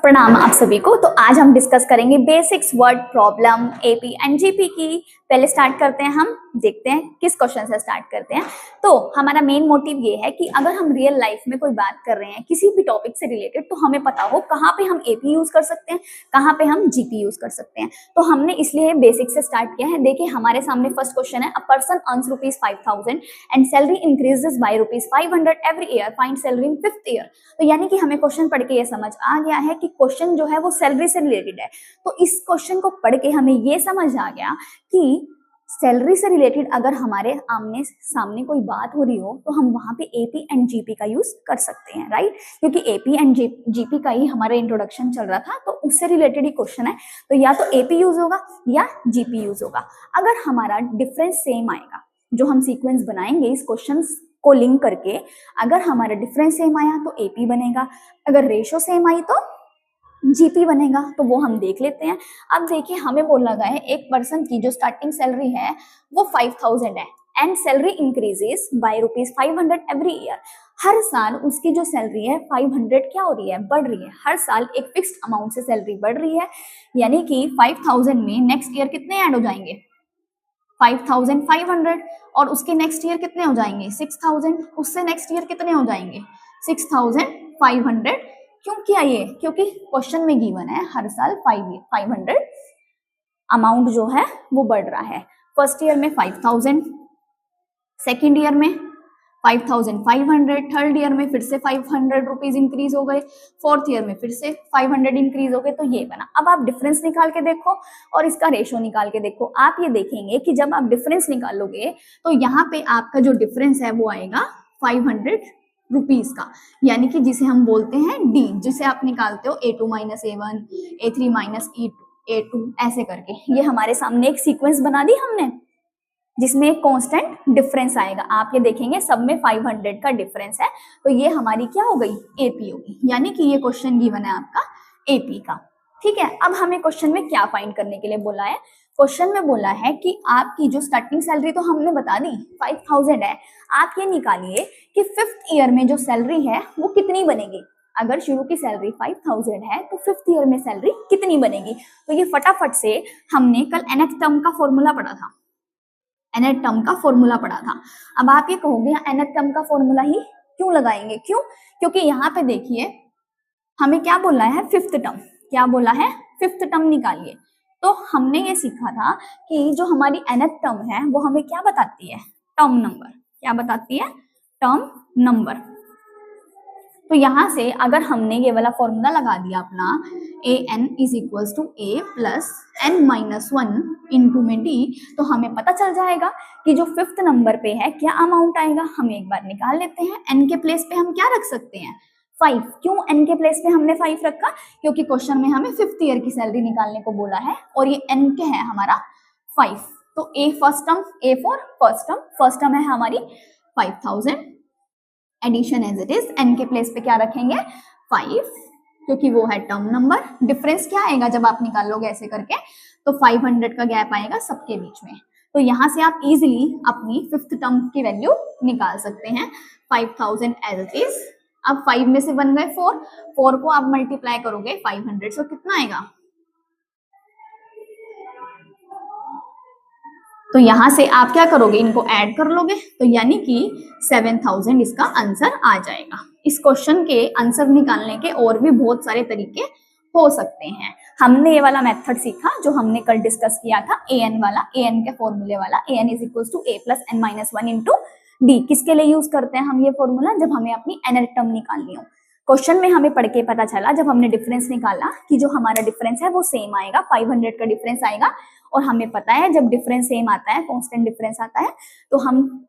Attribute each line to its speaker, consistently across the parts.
Speaker 1: प्रणाम आप सभी को। तो आज हम डिस्कस करेंगे basics word problem AP and GP की। पहले स्टार्ट करते हैं, हम देखते हैं किस क्वेश्चन से स्टार्ट करते हैं। तो हमारा मेन मोटिव ये है कि अगर हम रियल लाइफ में कोई बात कर रहे हैं किसी भी टॉपिक से रिलेटेड, तो हमें पता हो कहाँ पे हम एपी यूज कर सकते हैं, कहाँ पे हम जीपी यूज कर सकते हैं। तो हमने इसलिए बेसिक से स्टार्ट किया है। देखिए हमारे सामने फर्स्ट क्वेश्चन है, a person earns ₹5,000 and salary increases by ₹500 every year, find salary in 5th year. तो यानी कि हमें क्वेश्चन पढ़ के ये समझ आ गया है कि क्वेश्चन जो है वो सैलरी से रिलेटेड है। तो इस क्वेश्चन को पढ़ के हमें ये समझ आ गया कि सैलरी से रिलेटेड अगर हमारे आमने सामने कोई बात हो रही हो तो हम वहां पे एपी एंड जीपी का यूज कर सकते हैं, राइट। क्योंकि एपी एंड जीपी का ही हमारा इंट्रोडक्शन चल रहा था, तो उससे रिलेटेड ही क्वेश्चन है। तो या तो एपी यूज होगा या जीपी यूज होगा। अगर हमारा डिफरेंस सेम आएगा, जो हम सीक्वेंस बनाएंगे इस क्वेश्चन को लिंक करके, अगर हमारा डिफरेंस सेम आया तो एपी बनेगा, अगर रेशो सेम आई तो जीपी बनेगा। तो वो हम देख लेते हैं। अब देखिए हमें बोला गया है एक पर्सन की जो स्टार्टिंग सैलरी है वो 5,000 है and salary increases by ₹500 every year. हर साल उसकी जो सैलरी है 500 क्या हो रही है, बढ़ रही है। हर साल एक फिक्स्ड अमाउंट से सैलरी बढ़ रही है, यानी कि 5,000 में नेक्स्ट ईयर कितने ऐड हो जाएंगे, 5,500, और उसके नेक्स्ट ईयर कितने हो जाएंगे 6,000, उससे नेक्स्ट ईयर कितने हो जाएंगे 6,500। क्यों किया ये, क्योंकि क्वेश्चन में गिवन है हर साल 500 अमाउंट जो है वो बढ़ रहा है। फर्स्ट ईयर में 5,000, सेकेंड ईयर में 5,500, थर्ड ईयर में फिर से 500 रुपीज इंक्रीज हो गए, फोर्थ ईयर में फिर से 500 इंक्रीज हो गए। तो ये बना। अब आप डिफरेंस निकाल के देखो और इसका रेशो निकाल के देखो। आप ये देखेंगे कि जब आप डिफरेंस निकालोगे तो यहाँ पे आपका जो डिफरेंस है वो आएगा 500 रुपीज का, यानी कि जिसे हम बोलते हैं डी, जिसे आप निकालते हो A2 - A1, A3 - A2 ऐसे करके। ये हमारे सामने एक सीक्वेंस बना दी हमने जिसमें एक कांस्टेंट डिफरेंस आएगा। आप ये देखेंगे सब में 500 का डिफरेंस है, तो ये हमारी क्या हो गई, एपी होगी। यानी कि ये क्वेश्चन गिवन है आपका एपी का। ठीक है, अब हमें क्वेश्चन में क्या फाइंड करने के लिए बोला है। क्वेश्चन में बोला है कि आपकी जो स्टार्टिंग सैलरी तो हमने बता दी 5,000 है, आप ये निकालिए कि 5th ईयर में जो सैलरी है वो कितनी बनेगी। अगर शुरू की सैलरी 5,000 है तो 5th ईयर में सैलरी कितनी बनेगी। तो ये फटाफट से हमने कल nth टर्म का फॉर्मूला पढ़ा था, nth टर्म का फॉर्मूला पढ़ा था। अब आप ये कहोगे nth टर्म का फॉर्मूला ही क्यों लगाएंगे, क्यों, क्योंकि यहाँ पे देखिए हमें क्या बोला है, 5th टर्म। क्या बोला है, 5th टर्म निकालिए। तो हमने ये सीखा था कि जो हमारी nth टर्म है वो हमें क्या बताती है, टर्म नंबर। क्या बताती है, टर्म नंबर। तो यहाँ से अगर हमने ये वाला फॉर्मूला लगा दिया अपना, an is equals to a plus n-1 into में d, तो हमें पता चल जाएगा कि जो 5th नंबर पे है क्या अमाउंट आएगा। हम एक बार निकाल लेते हैं। n के प्लेस पे हम क्या रख सकते हैं, 5। क्यों n के प्लेस पे हमने 5 रखा, क्योंकि क्वेश्चन में हमें 5th ईयर की सैलरी निकालने को बोला है और ये n के है हमारा 5। तो a first term, a for first term है हमारी 5,000, addition as it is, n के प्लेस पे क्या रखेंगे 5, क्योंकि वो है टर्म नंबर। डिफरेंस क्या आएगा जब आप निकालोगे ऐसे करके, तो 500 का गैप आएगा सबके बीच में। तो यहाँ से आप इजीली अपनी 5th टर्म की वैल्यू निकाल सकते हैं, 5,000 एज इट इज। अब 5 में से बन गए 4 को आप मल्टीप्लाई करोगे 500 से, कितना आएगा, तो यहां से आप क्या करोगे, इनको ऐड कर लोगे, तो यानी कि 7,000 इसका आंसर आ जाएगा। इस क्वेश्चन के आंसर निकालने के और भी बहुत सारे तरीके हो सकते हैं। हमने ये वाला मेथड सीखा जो हमने कल डिस्कस किया था, an वाला, an के फॉर्मूले वाला, an is equal to a plus n-1 into d. किसके लिए यूज करते हैं हम ये फॉर्मूला, जब हमें अपनी nth टर्म निकालनी हो। क्वेश्चन में हमें पढ़ के पता चला जब हमने डिफरेंस निकाला कि जो हमारा डिफरेंस है वो सेम आएगा, 500 का डिफरेंस आएगा। और हमें पता है जब डिफरेंस सेम आता है, कांस्टेंट डिफरेंस आता है, तो हम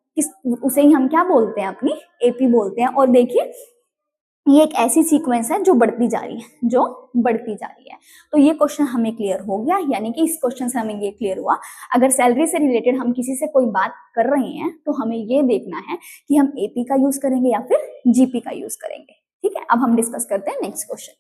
Speaker 1: उसे ही हम क्या बोलते हैं, अपनी एपी बोलते हैं। और देखिए ये एक ऐसी सीक्वेंस है जो बढ़ती जा रही है, तो ये क्वेश्चन हमें क्लियर हो गया। यानी कि इस क्वेश्चन से हमें ये क्लियर हुआ, अगर सैलरी से रिलेटेड हम किसी से कोई बात कर रहे हैं तो हमें ये देखना है कि हम एपी का यूज करेंगे या फिर जीपी का यूज करेंगे। ठीक है, अब हम डिस्कस करते हैं नेक्स्ट क्वेश्चन।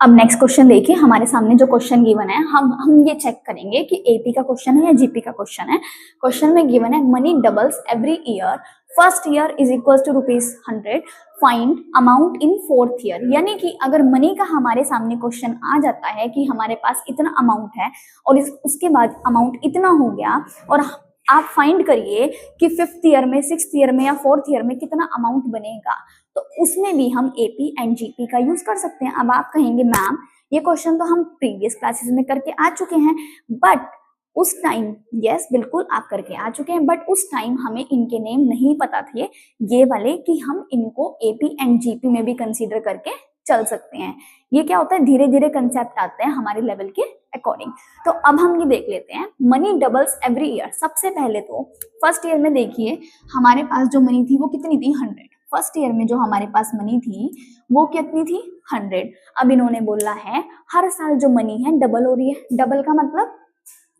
Speaker 1: अब नेक्स्ट क्वेश्चन देखिए, हमारे सामने जो क्वेश्चन गिवन है, हम ये चेक करेंगे कि एपी का क्वेश्चन है या जीपी का क्वेश्चन है। क्वेश्चन में गिवन है money doubles every year first year is equal to ₹100, find amount in fourth year. यानी कि अगर मनी का हमारे सामने क्वेश्चन आ जाता है कि हमारे पास इतना अमाउंट है और उसके बाद अमाउंट इतना हो गया और आप फाइंड करिए कि फिफ्थ ईयर में, सिक्स्थ ईयर में या फोर्थ ईयर में कितना अमाउंट बनेगा, तो उसमें भी हम एपी एंड जीपी का यूज कर सकते हैं। अब आप कहेंगे मैम ये क्वेश्चन तो हम प्रीवियस क्लासेस में करके आ चुके हैं, बट उस टाइम, यस बिल्कुल आप करके आ चुके हैं, बट उस टाइम हमें इनके नेम नहीं पता थे ये वाले कि हम इनको एपी एंड जीपी में भी कंसीडर करके चल सकते हैं। ये क्या होता है, धीरे धीरे कंसेप्ट आते हैं हमारे लेवल के अकॉर्डिंग। तो अब हम ये देख लेते हैं, मनी डबल्स एवरी ईयर। सबसे पहले तो फर्स्ट ईयर में देखिए हमारे पास जो मनी थी वो कितनी थी, 100। फर्स्ट ईयर में जो हमारे पास मनी थी वो कितनी थी, 100। अब इन्होंने बोला है हर साल जो मनी है डबल हो रही है।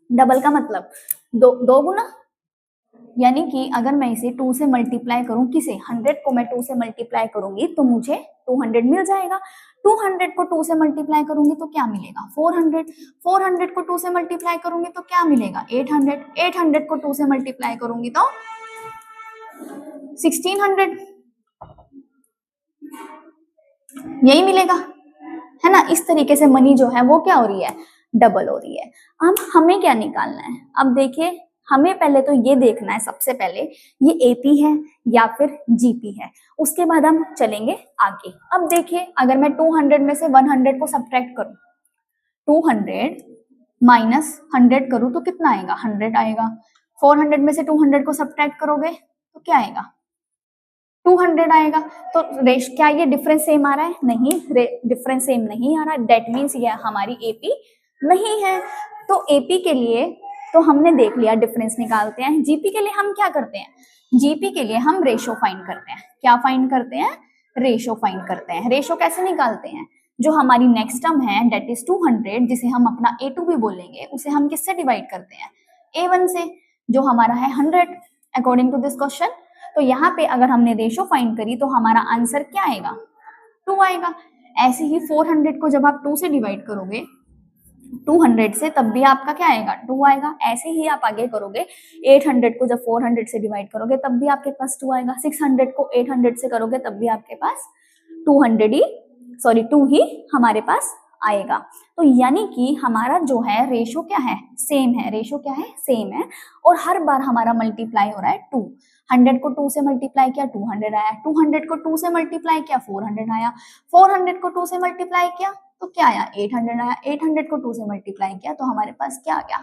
Speaker 1: डबल का मतलब दो गुना, यानी कि अगर मैं इसे 2 से मल्टीप्लाई करूं, किसे, 100 को मैं 2 से मल्टीप्लाई करूंगी तो मुझे 200 मिल जाएगा। 200 को 2 से मल्टीप्लाई करूंगी तो क्या मिलेगा, 400। 400 को 2 से मल्टीप्लाई करूंगी तो क्या मिलेगा, 800। 800 को 2 से मल्टीप्लाई करूंगी तो 1600, यही मिलेगा, है ना। इस तरीके से मनी जो है वो क्या हो रही है, डबल हो रही है। अब हमें क्या निकालना है, अब देखिए हमें पहले तो ये देखना है, सबसे पहले ये एपी है या फिर जीपी है, उसके बाद हम चलेंगे आगे। अब देखिए अगर मैं 200 में से 100 को सब्ट्रैक्ट करूं, 200 माइनस 100 करूं तो कितना आएगा, 100 आएगा। 400 में से 200 को सब्ट्रैक्ट करोगे तो क्या आएगा, 200 आएगा। तो क्या ये डिफरेंस सेम आ रहा है, नहीं, डिफरेंस सेम नहीं आ रहा। दैट मीन्स ये हमारी एपी नहीं है। तो एपी के लिए तो हमने देख लिया, डिफरेंस निकालते हैं। जीपी के लिए हम क्या करते हैं, जीपी के लिए हम रेशो फाइंड करते हैं। क्या फाइंड करते हैं, रेशो फाइंड करते हैं। रेशो कैसे निकालते हैं, जो हमारी नेक्स्ट टर्म है डेट इज 200, जिसे हम अपना A2 भी बोलेंगे, उसे हम किससे डिवाइड करते हैं, A1 से, जो हमारा है 100 अकॉर्डिंग टू दिस क्वेश्चन। तो यहाँ पे अगर हमने रेशो फाइंड करी तो हमारा आंसर क्या आएगा, 2 आएगा। ऐसे ही 400 को जब आप 2 से डिवाइड करोगे 200 से, तब भी आपका क्या आएगा, 2 आएगा। ऐसे ही आप आगे करोगे, 800 को जब 400 से डिवाइड करोगे तब भी आपके पास 2 आएगा। 600 को 800 से करोगे तब भी आपके पास 2 ही हमारे पास आएगा। तो यानी कि हमारा जो है रेशो क्या है, सेम है। रेशो क्या है, सेम है। और हर बार हमारा मल्टीप्लाई हो रहा है 2। 100 को 2 से मल्टीप्लाई किया 200 आया, 200 को 2 से मल्टीप्लाई किया 400 आया, 400 को 2 से मल्टीप्लाई किया तो क्या आया, 800 आया, 800 को 2 से मल्टीप्लाई किया तो हमारे पास क्या आ गया,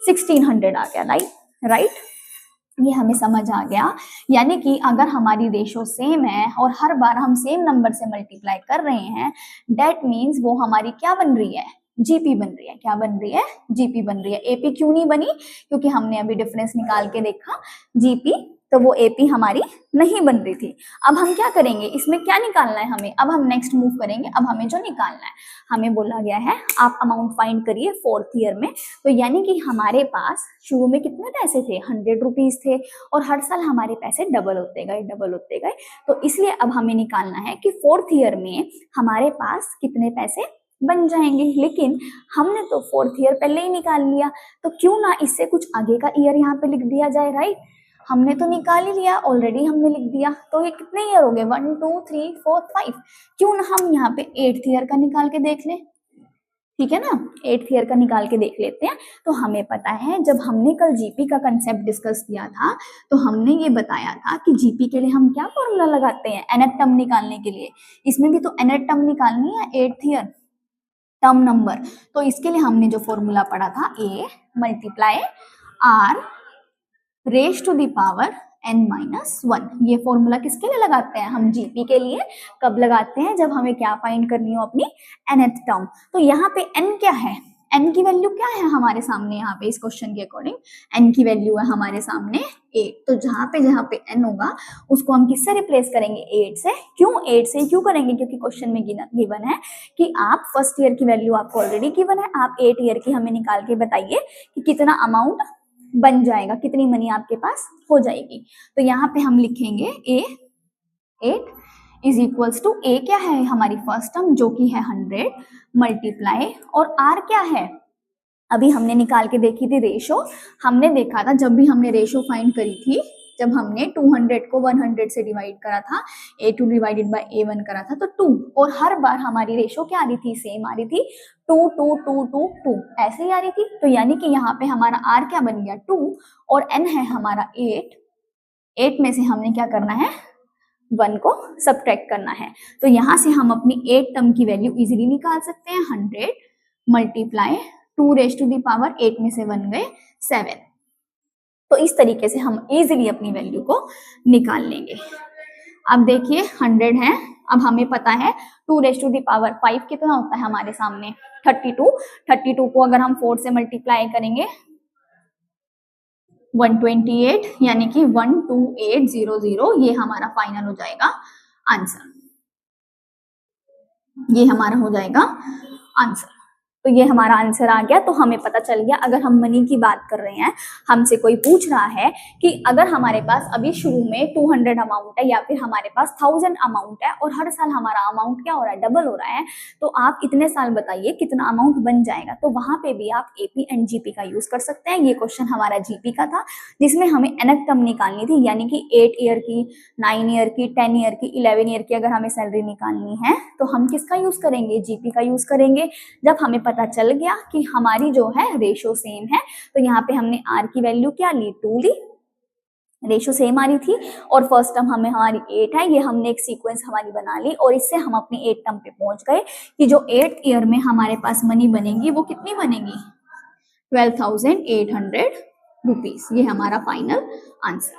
Speaker 1: 1600 आ गया। राइट, ये हमें समझ आ गया। यानी कि अगर हमारी रेशो सेम है और हर बार हम सेम नंबर से मल्टीप्लाई कर रहे हैं, दैट मीन्स वो हमारी क्या बन रही है, जीपी बन रही है। क्या बन रही है, जीपी बन रही है। एपी क्यों नहीं बनी, क्योंकि हमने अभी डिफरेंस निकाल के देखा जीपी, तो वो एपी हमारी नहीं बन रही थी। अब हम क्या करेंगे, इसमें क्या निकालना है हमें, अब हम नेक्स्ट मूव करेंगे। अब हमें जो निकालना है, हमें बोला गया है आप अमाउंट फाइंड करिए फोर्थ ईयर में। तो यानी कि हमारे पास शुरू में कितने पैसे थे, 100 रुपीज थे, और हर साल हमारे पैसे डबल होते गए। तो इसलिए अब हमें निकालना है कि फोर्थ ईयर में हमारे पास कितने पैसे बन जाएंगे। लेकिन हमने तो फोर्थ ईयर पहले ही निकाल लिया, तो क्यों ना इससे कुछ आगे का ईयर यहाँ पे लिख दिया जाए। राइट, हमने तो निकाल ही लिया, ऑलरेडी हमने लिख दिया। तो ये कितने ईयर हो गए, 1 2 3 4 5। क्यों ना हम यहाँ पे 8th ईयर का निकाल के देख लें, ठीक है ना। 8th ईयर का निकाल के देख लेते हैं। तो हमें पता है जब हमने कल जीपी का कंसेप्ट डिस्कस किया था तो हमने ये बताया था कि जीपी के लिए हम क्या फॉर्मूला लगाते हैं, nth टर्म निकालने के लिए। इसमें भी तो nth टर्म निकालनी है, 8th ईयर टर्म नंबर। तो इसके लिए हमने जो फॉर्मूला पढ़ा था, a multiply r raise to the power n-1। ये फॉर्मूला किसके लिए लगाते हैं हम, जीपी के लिए। कब लगाते हैं, जब हमें क्या फाइंड करनी हो, अपनी nth टर्म। तो यहाँ पे n क्या है, n की वैल्यू क्या है हमारे सामने, यहाँ पे इस क्वेश्चन के अकॉर्डिंग n की वैल्यू है हमारे सामने 8। तो जहाँ पे n होगा उसको हम किससे रिप्लेस करेंगे, 8 से। क्यों 8 से क्यों करेंगे, क्योंकि क्वेश्चन में गिवन है कि आप फर्स्ट ईयर की वैल्यू आपको ऑलरेडी गिवन है, आप 8 ईयर की हमें निकाल के बताइए कि कितना अमाउंट बन जाएगा, कितनी मनी आपके पास हो जाएगी। तो यहाँ पे हम लिखेंगे A8 is equals to, A क्या है हमारी फर्स्ट टर्म जो कि है 100 मल्टीप्लाई, और R क्या है, अभी हमने निकाल के देखी थी रेशो। हमने देखा था जब भी हमने रेशो फाइंड करी थी जब हमने 200 को 100 से डिवाइड करा था, A2 डिवाइडेड बाय A1 करा था तो 2, और हर बार हमारी रेशो क्या आ रही थी, सेम आ रही थी, 2 2 2 2 2 ऐसे ही आ रही थी। तो यानी कि यहाँ पे हमारा R क्या बन गया 2 और N है हमारा 8 में से हमने क्या करना है 1 को सब्ट्रैक्ट करना है। तो यहाँ से हम अपनी 8 टर्म की वैल्यू इजीली निकाल सकते हैं, 100 multiply 2 raise to the power 8 में से 1 गए 7। तो इस तरीके से हम इजीली अपनी वैल्यू को निकाल लेंगे। अब देखिए 100 है, अब हमें पता है 2 रेज टू द पावर 5 कितना होता है हमारे सामने 32 को अगर हम 4 से मल्टीप्लाई करेंगे 128 यानी कि 12800, ये हमारा फाइनल हो जाएगा आंसर, ये हमारा हो जाएगा आंसर। तो ये हमारा आंसर आ गया। तो हमें पता चल गया, अगर हम मनी की बात कर रहे हैं, हमसे कोई पूछ रहा है कि अगर हमारे पास अभी शुरू में 200 अमाउंट है या फिर हमारे पास 1000 अमाउंट है और हर साल हमारा अमाउंट क्या हो रहा है, डबल हो रहा है, तो आप इतने साल बताइए कितना अमाउंट बन जाएगा। तो वहां पे भी आप एपी एंड जीपी का यूज कर सकते हैं। ये क्वेश्चन हमारा जीपी का था, जिसमें हमें एनक टर्म निकालनी थी, यानी कि 8 ईयर की, 9 ईयर की, 10 ईयर की, 11 ईयर की अगर हमें सैलरी निकालनी है तो हम किसका यूज करेंगे, जीपी का यूज करेंगे। जब हमें पता चल गया कि हमारी जो है रेशो सेम है, तो यहाँ पे हमने आर की वैल्यू क्या ली, 2 ली, रेशो सेम आ रही थी, और फर्स्ट टर्म हमें हमारी 8 है, ये हमने एक सीक्वेंस हमारी बना ली, और इससे हम अपनी 8 टर्म पे पहुंच गए कि जो 8th ईयर में हमारे पास मनी बनेगी वो कितनी बनेगी, 12,800 रुपीज। ये हमारा फाइनल आंसर।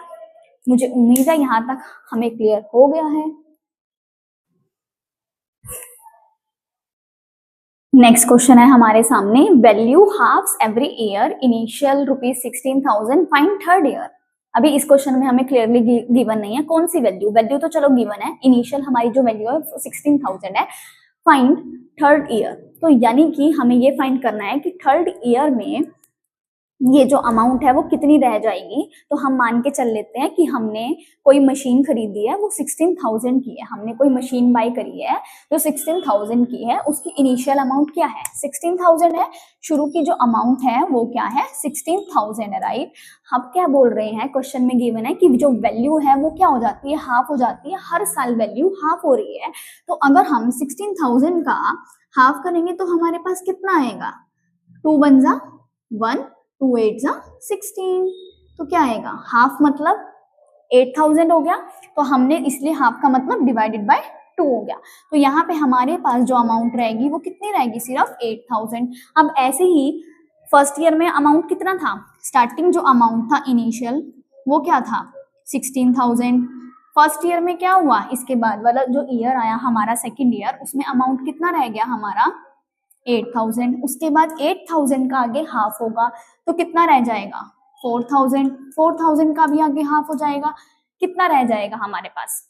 Speaker 1: मुझे उम्मीद है यहाँ तक हमें क्लियर हो गया है। नेक्स्ट क्वेश्चन है हमारे सामने, value halves every year, initial rupees 16,000, find third year. अभी इस क्वेश्चन में हमें क्लियरली गिवन नहीं है कौन सी वैल्यू, वैल्यू तो चलो गिवन है, इनिशियल हमारी जो वैल्यू है 16,000 है, फाइंड थर्ड ईयर। तो यानी कि हमें ये फाइंड करना है कि थर्ड ईयर में ये जो अमाउंट है वो कितनी रह जाएगी। तो हम मान के चल लेते हैं कि हमने कोई मशीन खरीदी है वो 16,000 की है, हमने कोई मशीन बाय करी है जो 16,000 की है, उसकी इनिशियल अमाउंट क्या है, 16,000 है, शुरू की जो अमाउंट है वो क्या है, 16,000 है, राइट। हम क्या बोल रहे हैं, क्वेश्चन में गिवन है कि जो वैल्यू है वो क्या हो जाती है, हाफ हो जाती है, हर साल वैल्यू हाफ हो रही है। तो अगर हम 16,000 का हाफ करेंगे तो हमारे पास कितना आएगा, 2 1 जा 1, 2 8 जा 16, तो क्या आएगा, हाफ मतलब 8,000 हो गया। तो हमने इसलिए हाफ का मतलब डिवाइडेड बाय 2 हो गया। तो यहाँ पे हमारे पास जो अमाउंट रहेगी वो कितनी रहेगी, सिर्फ 8,000। अब ऐसे ही फर्स्ट ईयर में अमाउंट कितना था, स्टार्टिंग जो अमाउंट था इनिशियल वो क्या था, 16,000। फर्स्ट ईयर में क्या हुआ, इसके बाद वाला जो ईयर आया हमारा सेकेंड ईयर, उसमें अमाउंट कितना रह गया हमारा 8,000। उसके बाद 8,000 का आगे हाफ होगा तो कितना रह जाएगा 4,000, 4,000 का भी आगे हाफ हो जाएगा, कितना रह जाएगा हमारे पास,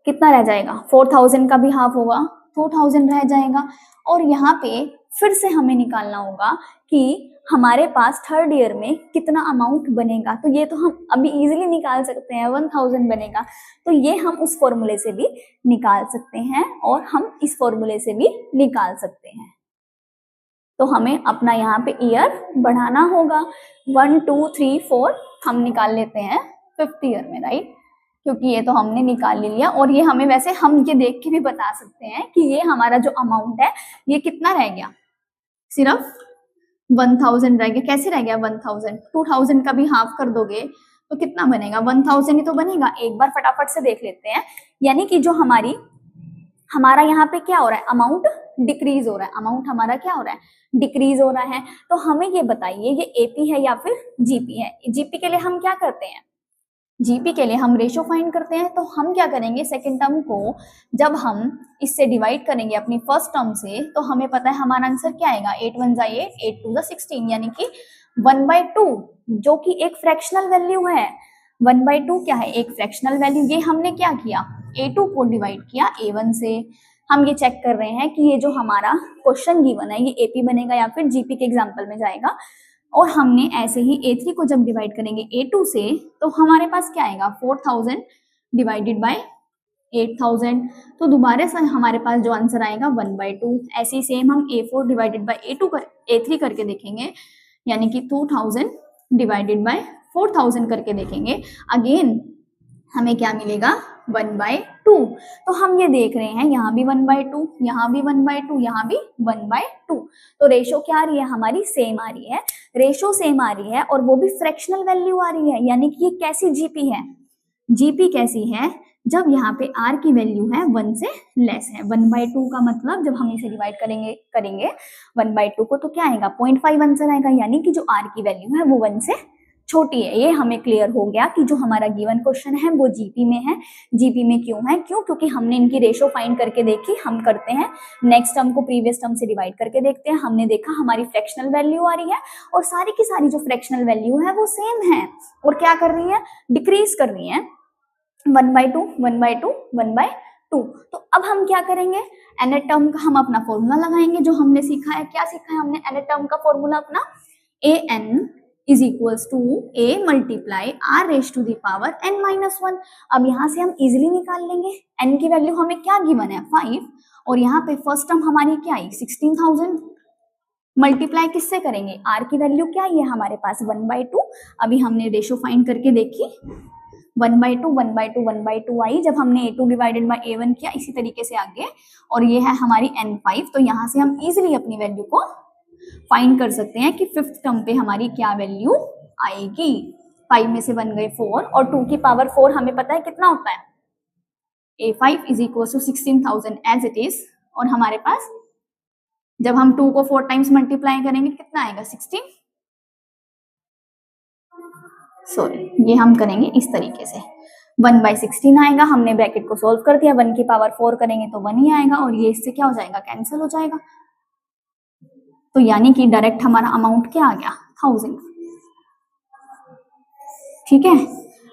Speaker 1: कितना रह जाएगा, 4,000 का भी हाफ होगा, 2,000 रह जाएगा। और यहाँ पे फिर से हमें निकालना होगा कि हमारे पास थर्ड ईयर में कितना अमाउंट बनेगा। तो ये तो हम अभी इजीली निकाल सकते हैं, 1,000 बनेगा, तो ये हम उस फॉर्मूले से भी निकाल सकते हैं और हम इस फॉर्मूले से भी निकाल सकते हैं। तो हमें अपना यहाँ पे ईयर बढ़ाना होगा, 1 2 3 4 हम निकाल लेते हैं 5th ईयर में, राइट, क्योंकि ये तो हमने निकाल लिया। और ये हमें वैसे हम ये देख के भी बता सकते हैं कि ये हमारा जो अमाउंट है ये कितना रह गया, सिर्फ 1,000 रह गया। कैसे रह गया 1,000, 2,000 का भी हाफ कर दोगे तो कितना बनेगा, 1,000 ही तो बनेगा। एक बार फटाफट से देख लेते हैं, यानी कि जो हमारा यहाँ पे क्या हो रहा है, अमाउंट डिक्रीज हो रहा है, अमाउंट हमारा क्या हो रहा है, डिक्रीज हो रहा है। तो हमें ये बताइए ये एपी है या फिर जीपी है। जीपी के लिए हम क्या करते हैं, जीपी के लिए हम रेशो फाइंड करते हैं। तो हम क्या करेंगे, सेकेंड टर्म को जब हम इससे डिवाइड करेंगे अपनी फर्स्ट टर्म से, तो हमें पता है हमारा आंसर क्या आएगा, 8 1 जा 8, 8 2 जा 16, यानी कि 1/2, जो कि एक फ्रैक्शनल वैल्यू है। 1/2 क्या है, एक फ्रैक्शनल वैल्यू। ये हमने क्या किया, A2 को डिवाइड किया A1 से। हम ये चेक कर रहे हैं कि ये जो हमारा क्वेश्चन गिवन है ये एपी बनेगा या फिर जीपी के एग्जाम्पल में जाएगा। और हमने ऐसे ही A3 को जब डिवाइड करेंगे A2 से, तो हमारे पास क्या आएगा, 4,000 डिवाइडेड बाय 8,000। तो दोबारा से हमारे पास जो आंसर आएगा 1/2। ऐसे ही सेम हम A4 डिवाइडेड बाय A3 करके देखेंगे, यानी कि 2,000 डिवाइडेड बाय 4000 करके देखेंगे, अगेन हमें क्या मिलेगा 1/2। तो हम ये देख रहे हैं यहाँ भी 1/2, यहाँ भी 1/2, यहाँ भी 1/2। तो रेशो क्या आ रही है हमारी, सेम आ रही है, रेशो सेम आ रही है, और वो भी फ्रैक्शनल वैल्यू आ रही है। यानी कि ये कैसी जीपी है, जीपी कैसी है, जब यहाँ पे r की वैल्यू है 1 से लेस है। 1/2 का मतलब जब हम इसे डिवाइड करेंगे 1/2 को, तो क्या आएगा 0.5 आंसर आएगा, यानी कि जो r की वैल्यू है वो 1 से छोटी है। ये हमें क्लियर हो गया कि जो हमारा गिवन क्वेश्चन है वो जीपी में है। जीपी में क्यों है, क्योंकि हमने इनकी रेशो फाइंड करके देखी। हम करते हैं नेक्स्ट टर्म को प्रीवियस टर्म से डिवाइड करके देखते हैं। हमने देखा हमारी फ्रैक्शनल वैल्यू आ रही है, और सारी की सारी जो फ्रैक्शनल वैल्यू है वो सेम है, और क्या कर रही है, डिक्रीज कर रही है, 1/2 1/2 1/2। तो अब हम क्या करेंगे, nth टर्म का हम अपना फॉर्मूला लगाएंगे, जो हमने सीखा है। क्या सीखा है हमने, nth टर्म का फॉर्मूला अपना an is equals to a multiply r raise to the power n-1। अब यहाँ से हम इजिली निकाल लेंगे। n की वैल्यू हमें क्या गिवन है 5, और यहाँ पे फर्स्ट टर्म हमारी क्या आई 16,000, मल्टीप्लाई किससे करेंगे, r की वैल्यू क्या आई है हमारे पास 1/2। अभी हमने रेशो फाइंड करके देखी, 1/2 1/2 1/2 आई, जब हमने a2 डिवाइडेड बाय a1 किया, इसी तरीके से आगे, और ये है हमारी n5। तो यहाँ से हम इजिली अपनी वैल्यू को फाइंड कर सकते हैं कि फिफ्थ टर्म पे हमारी क्या वैल्यू आएगी। 5 में से बन गए 4, और 2 की पावर 4 हमें पता है कितना होता है, a5 is equal to 16,000 as it is. और हमारे पास जब हम 2 को 4 टाइम्स मल्टीप्लाई करेंगे कितना आएगा 16, सॉरी ये हम करेंगे इस तरीके से, 1/16 आएगा। हमने ब्रैकेट को सोल्व कर दिया, 1 की पावर 4 करेंगे तो 1 ही आएगा, और ये इससे क्या हो जाएगा, कैंसिल हो जाएगा। तो यानी कि डायरेक्ट हमारा अमाउंट क्या आ गया 1000। ठीक है,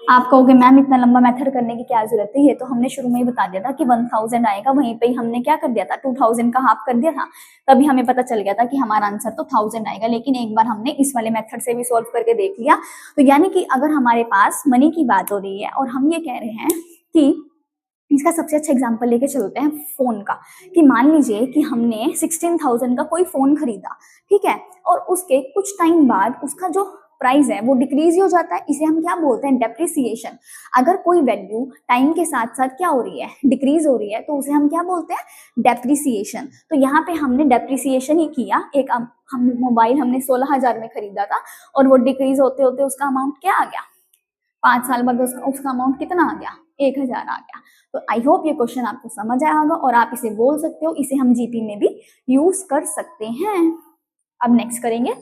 Speaker 1: आप कहोगे मैम इतना लंबा मेथड करने की क्या जरूरत है, ये तो हमने शुरू में ही बता दिया था कि 1000 आएगा, वहीं पे ही हमने क्या कर दिया था 2000 का हाफ कर दिया था, तभी हमें पता चल गया था कि हमारा आंसर तो 1000 आएगा। लेकिन एक बार हमने इस वाले मेथड से भी सोल्व करके देख लिया। तो यानी कि अगर हमारे पास मनी की बात हो रही है और हम ये कह रहे हैं कि इसका सबसे अच्छा एग्जांपल लेके चलते हैं फोन का, कि मान लीजिए कि हमने 16,000 का कोई फोन खरीदा, ठीक है, और उसके कुछ टाइम बाद उसका जो प्राइस है वो डिक्रीज ही हो जाता है। इसे हम क्या बोलते हैं, डेप्रिसिएशन। अगर कोई वैल्यू टाइम के साथ साथ क्या हो रही है, डिक्रीज हो रही है, तो उसे हम क्या बोलते हैं, डेप्रिसिएशन। तो यहाँ पे हमने डेप्रिसिएशन ही किया। एक हम मोबाइल हमने 16,000 में खरीदा था, और वो डिक्रीज होते होते उसका अमाउंट क्या आ गया, 5 साल बाद उसका अमाउंट कितना आ गया, 1000 आ गया। तो आई होप ये क्वेश्चन आपको समझ आया होगा, और आप इसे बोल सकते हो, इसे हम जीपी में भी यूज कर सकते हैं। अब नेक्स्ट करेंगे,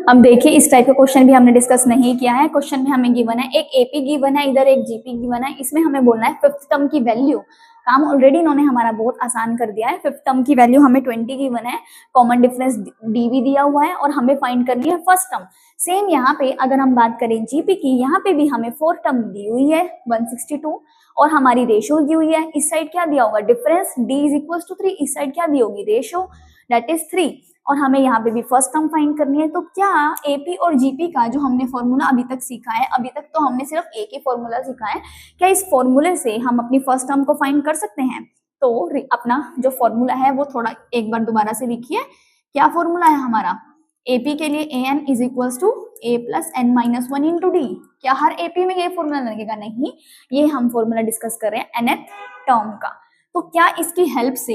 Speaker 1: अब देखिए इस टाइप का क्वेश्चन भी हमने डिस्कस नहीं किया है। क्वेश्चन में हमें गिवन है एक एपी गिवन है, इधर एक जीपी गिवन है। इसमें हमें बोलना है फिफ्थ टर्म की वैल्यू। काम ऑलरेडी इन्होंने हमारा बहुत आसान कर दिया है। फिफ्थ टर्म की वैल्यू हमें 20 गिवन है, कॉमन डिफरेंस डी भी दिया हुआ है, और हमें फाइंड करनी है फर्स्ट टर्म। सेम यहाँ पे अगर हम बात करें जीपी की, यहाँ पे भी हमें फोर्थ टर्म दी हुई है 162, और हमारी रेशो दी हुई है। इस साइड क्या दिया होगा, difference d is equal to 3, इस साइड क्या दी होगी, रेशो दैट इज 3, और हमें यहाँ पे भी फर्स्ट टर्म फाइंड करनी है। तो क्या एपी और जीपी का जो हमने फॉर्मूला अभी तक सीखा है, अभी तक तो हमने सिर्फ एक ही फॉर्मूला सीखा है, क्या इस फॉर्मूले से हम अपनी फर्स्ट टर्म को फाइंड कर सकते हैं? तो अपना जो फॉर्मूला है वो थोड़ा एक बार दोबारा से लिखिए। क्या फॉर्मूला है हमारा, एपी के लिए a n is equals to a plus n minus 1 into D. क्या हर एपी में ये फॉर्मूला लगेगा? नहीं, ये हम फॉर्मूला डिस्कस कर रहे हैं nth टर्म का। तो क्या इसकी हेल्प से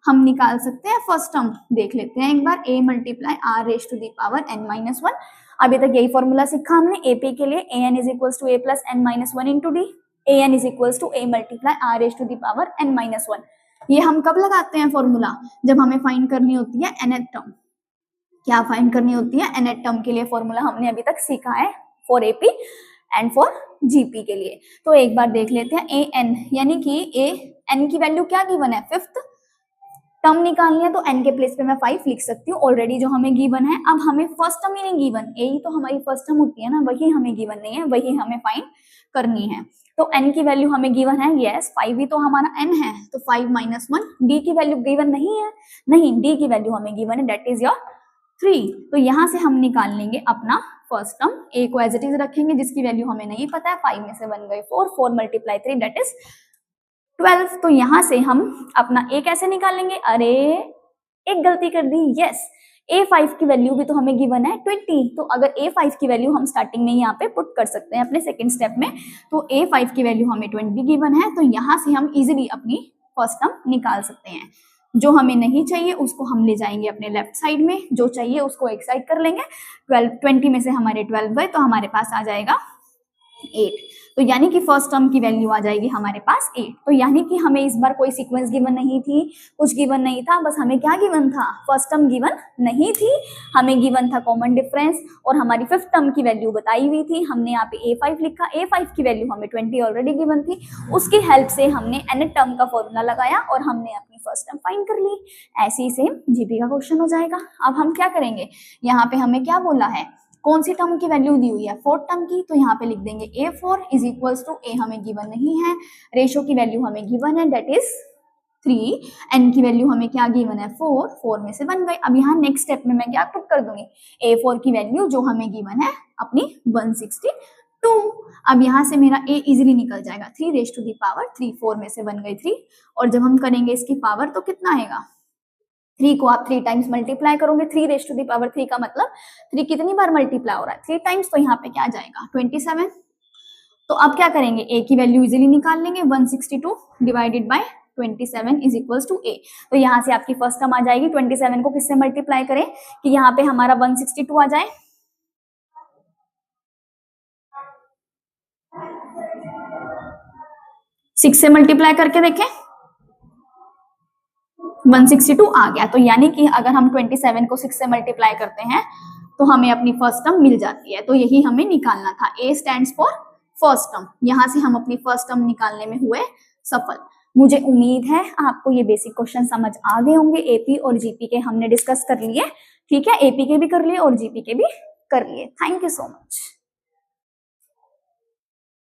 Speaker 1: हम निकाल सकते हैं फर्स्ट टर्म? देख लेते हैं एक बार, a multiply r raise to the power n minus 1। अभी तक यही फॉर्मूला सीखा हमने। एपी के लिए a n is equals to a plus n minus 1 into D, a n is equals to a multiply r raise to the power n minus 1। ये हम कब लगाते हैं फॉर्मूला? जब हमें फाइंड करनी होती है nth टर्म। क्या फाइंड करनी होती है? nth टर्म के लिए फॉर्मूला हमने अभी तक सीखा है for AP and for GP के लिए। तो एक बार देख लेते हैं, ए एन यानी कि ए एन की वैल्यू क्या गिवन है, फिफ्थ टर्म निकालनी है, तो एन के प्लेस पे मैं 5 लिख सकती हूँ ऑलरेडी जो हमें गिवन है। अब हमें फर्स्ट टर्म ही नहीं गिवन, ए ही तो हमारी फर्स्ट टर्म होती है ना, वही हमें गिवन नहीं है, वही हमें फाइंड करनी है। तो n की वैल्यू हमें गिवन है, यस 5 ही तो हमारा n है, तो 5 माइनस 1। डी की वैल्यू गिवन नहीं है, नहीं, डी की वैल्यू हमें गिवन है, दैट इज योर 3। तो यहाँ से हम निकाल लेंगे अपना फर्स्ट टर्म, ए को एज इट इज रखेंगे जिसकी वैल्यू हमें नहीं पता है। 5 में से बन गए 4, 4 मल्टीप्लाई 3 दैट इज 12। तो यहाँ से हम अपना ए कैसे निकालेंगे? अरे एक गलती कर दी, यस, A5 की वैल्यू भी तो हमें गिवन है 20, तो अगर A5 की वैल्यू हम स्टार्टिंग में यहाँ पे पुट कर सकते हैं अपने सेकेंड स्टेप में, तो A5 की वैल्यू हमें 20 गिवन है, तो यहाँ से हम इजिली अपनी फर्स्ट टर्म निकाल सकते हैं। जो हमें नहीं चाहिए उसको हम ले जाएंगे अपने लेफ्ट साइड में, जो चाहिए उसको एक साइड कर लेंगे। 20 में से हमारे 12 गए तो हमारे पास आ जाएगा 8, तो यानी कि फर्स्ट टर्म की वैल्यू आ जाएगी हमारे पास 8। तो यानी कि हमें इस बार कोई सीक्वेंस गिवन नहीं थी, कुछ गिवन नहीं था, बस हमें क्या गिवन था, फर्स्ट टर्म गिवन नहीं थी, हमें गिवन था कॉमन डिफरेंस, और हमारी फिफ्थ टर्म की वैल्यू बताई हुई थी। हमने यहाँ पे A5 लिखा, A5 की वैल्यू हमें 20 ऑलरेडी गिवन थी, उसकी हेल्प से हमने nth टर्म का फॉर्मूला लगाया और हमने अपनी फर्स्ट टर्म फाइंड कर ली। ऐसे ही सेम जीपी का क्वेश्चन हो जाएगा। अब हम क्या करेंगे, यहाँ पे हमें क्या बोला है, कौन सी टर्म की वैल्यू दी हुई है, फोर्थ टर्म की, तो यहाँ पे लिख देंगे A4 is equals to A हमें गिवन नहीं है, रेशो की वैल्यू हमें गिवन है डेट इज 3, n की वैल्यू हमें क्या गिवन है 4, 4 में से 1 गए। अब यहाँ नेक्स्ट स्टेप में मैं क्या पुट कर दूंगी, A4 की वैल्यू जो हमें गिवन है अपनी 162। अब यहाँ से मेरा A इजिली निकल जाएगा, 3 रेज टू दी पावर 3, 4 में से 1 गए 3, और जब हम करेंगे इसकी पावर तो कितना आएगा, 3 को आप 3 टाइम्स मल्टीप्लाई करोगे, 3 रेज टू दी पावर 3 का मतलब 3 कितनी बार मल्टीप्लाई हो रहा है, 3 टाइम्स, तो यहाँ पे क्या जाएगा 27। तो अब क्या करेंगे, A की वैल्यू इजीली निकाल लेंगे, 162 divided by 27 is equals to A। तो यहाँ से आपकी फर्स्ट टर्म आ जाएगी, 27 को किससे मल्टीप्लाई करें कि यहाँ पे हमारा 162 आ जाए, सिक्स से मल्टीप्लाई करके देखें, 162 आ गया। तो यानी कि अगर हम 27 को 6 से मल्टीप्लाई करते हैं तो हमें अपनी फर्स्ट टर्म मिल जाती है। तो यही हमें निकालना था, A stands for first term. यहां से हम अपनी फर्स्ट टर्म निकालने में हुए सफल। मुझे उम्मीद है आपको ये बेसिक क्वेश्चन समझ आ गए होंगे। एपी और जीपी के हमने डिस्कस कर लिए, ठीक है, एपी के भी कर लिए और जीपी के भी कर लिए। Thank you so much.